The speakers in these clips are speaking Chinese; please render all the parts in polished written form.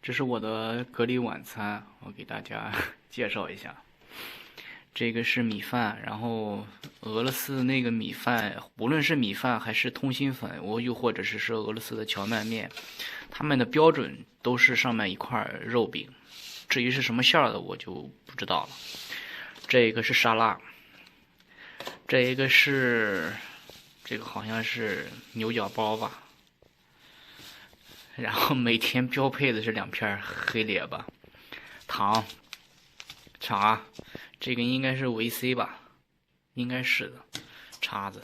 这是我的隔离晚餐，我给大家介绍一下。这个是米饭，然后俄罗斯那个米饭，无论是米饭还是通心粉，又或者是俄罗斯的荞麦面，他们的标准都是上面一块肉饼。至于是什么馅儿的，我就不知道了。这个是沙拉，这个好像是牛角包吧。然后每天标配的是2片黑列巴，糖、茶，这个应该是维 C 吧，应该是的，叉子，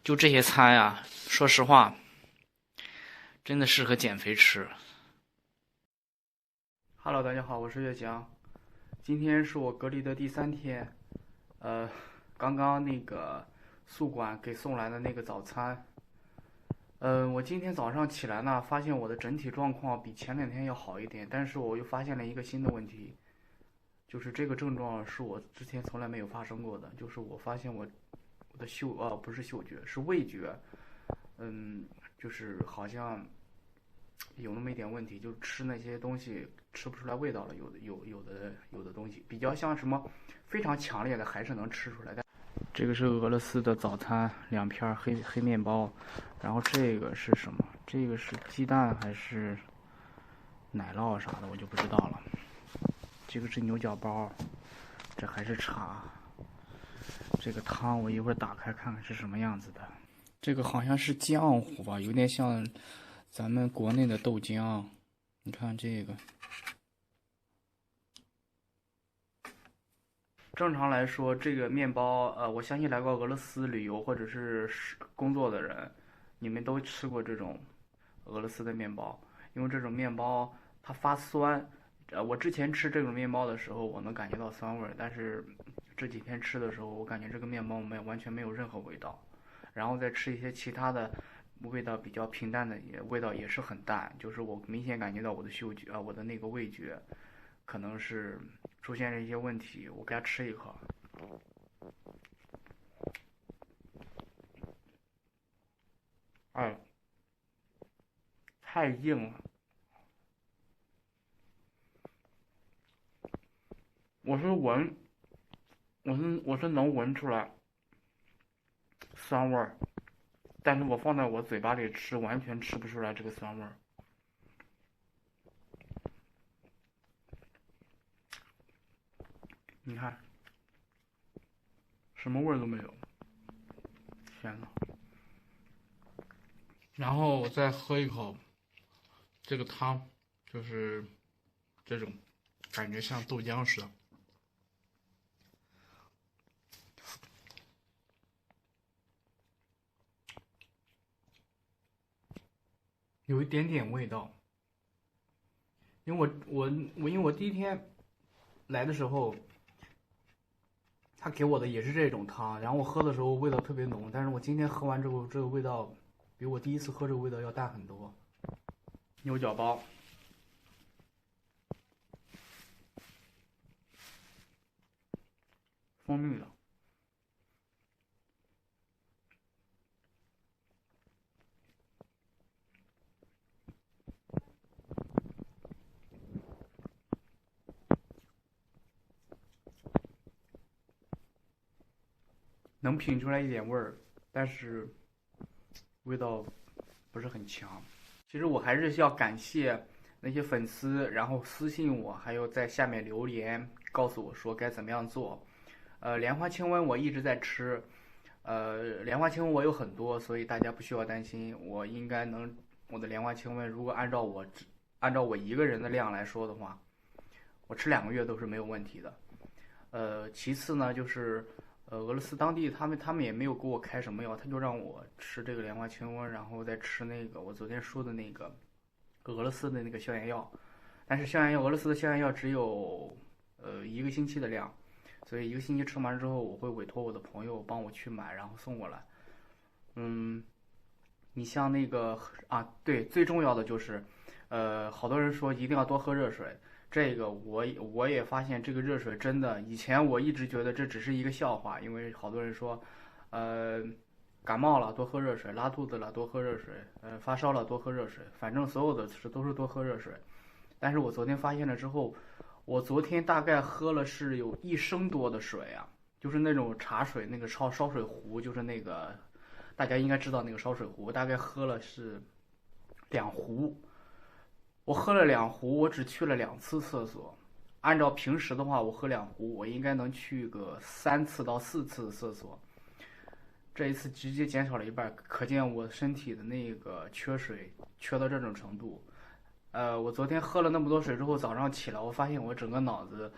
就这些餐呀，说实话，真的适合减肥吃。Hello， 大家好，我是岳翔，今天是我隔离的第3天，刚刚那个宿管给送来的那个早餐。我今天早上起来呢，发现我的整体状况比前2天要好一点，但是我又发现了一个新的问题，就是这个症状是我之前从来没有发生过的，就是我发现我的不是嗅觉，是味觉，就是好像有那么一点问题，就是吃那些东西吃不出来味道了，有的东西比较像什么非常强烈的还是能吃出来的。这个是俄罗斯的早餐，2片黑面包，然后这个是什么？这个是鸡蛋还是奶酪啥的，我就不知道了。这个是牛角包，这还是茶。这个汤我一会儿打开看看是什么样子的。这个好像是浆糊吧，有点像咱们国内的豆浆。你看这个。正常来说，这个面包，我相信来过俄罗斯旅游或者是工作的人，你们都吃过这种俄罗斯的面包，因为这种面包它发酸。我之前吃这种面包的时候，我能感觉到酸味，但是这几天吃的时候，我感觉这个面包完全没有任何味道。然后再吃一些其他的，味道比较平淡的，味道也是很淡，就是我明显感觉到我的嗅觉我的那个味觉可能是出现了一些问题。我给它吃一口，哎，太硬了，我是闻，我是能闻出来酸味儿，但是我放在我嘴巴里吃，完全吃不出来这个酸味儿。你看，什么味儿都没有，天呐！然后我再喝一口这个汤，就是这种感觉像豆浆似的，有一点点味道。因为我第一天来的时候，他给我的也是这种汤，然后我喝的时候味道特别浓，但是我今天喝完之后，这个味道比我第一次喝这个味道要淡很多。牛角包，蜂蜜的，能品出来一点味儿，但是味道不是很强。其实我还是要感谢那些粉丝，然后私信我，还有在下面留言告诉我说该怎么样做。莲花清瘟我一直在吃，莲花清瘟我有很多，所以大家不需要担心，我应该能，我的莲花清瘟如果按照我一个人的量来说的话，我吃2个月都是没有问题的。其次呢就是俄罗斯当地他们也没有给我开什么药，他就让我吃这个莲花清瘟，然后再吃那个我昨天说的那个俄罗斯的那个消炎药。但是俄罗斯的消炎药只有1个星期的量，所以1个星期吃完之后，我会委托我的朋友帮我去买，然后送过来。你像那个对，最重要的就是，好多人说一定要多喝热水，这个我也发现这个热水真的，以前我一直觉得这只是一个笑话，因为好多人说，呃，感冒了多喝热水，拉肚子了多喝热水，发烧了多喝热水，反正所有的都是多喝热水。但是我昨天发现了之后，我昨天大概喝了是有1升多的水啊，就是那种茶水那个烧水壶，就是那个大家应该知道那个烧水壶，我大概喝了是2壶。我喝了2壶，我只去了2次厕所。按照平时的话，我喝2壶，我应该能去个3次到4次厕所。这一次直接减少了一半，可见我身体的那个缺水缺到这种程度。我昨天喝了那么多水之后，早上起来我发现我整个脑子，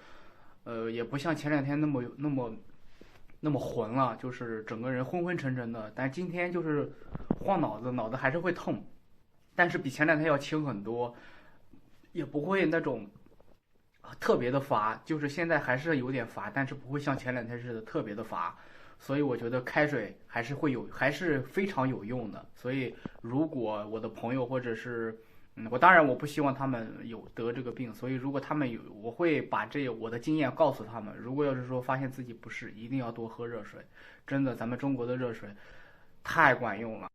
也不像前2天那么混了，就是整个人昏昏沉沉的。但今天就是晃脑子，脑子还是会痛，但是比前2天要轻很多，也不会那种特别的乏，就是现在还是有点乏，但是不会像前2天似的特别的乏。所以我觉得开水还是非常有用的。所以如果我的朋友或者是我当然我不希望他们有得这个病，所以如果他们有，我会把我的经验告诉他们。如果要是说发现自己不是，一定要多喝热水。真的，咱们中国的热水太管用了。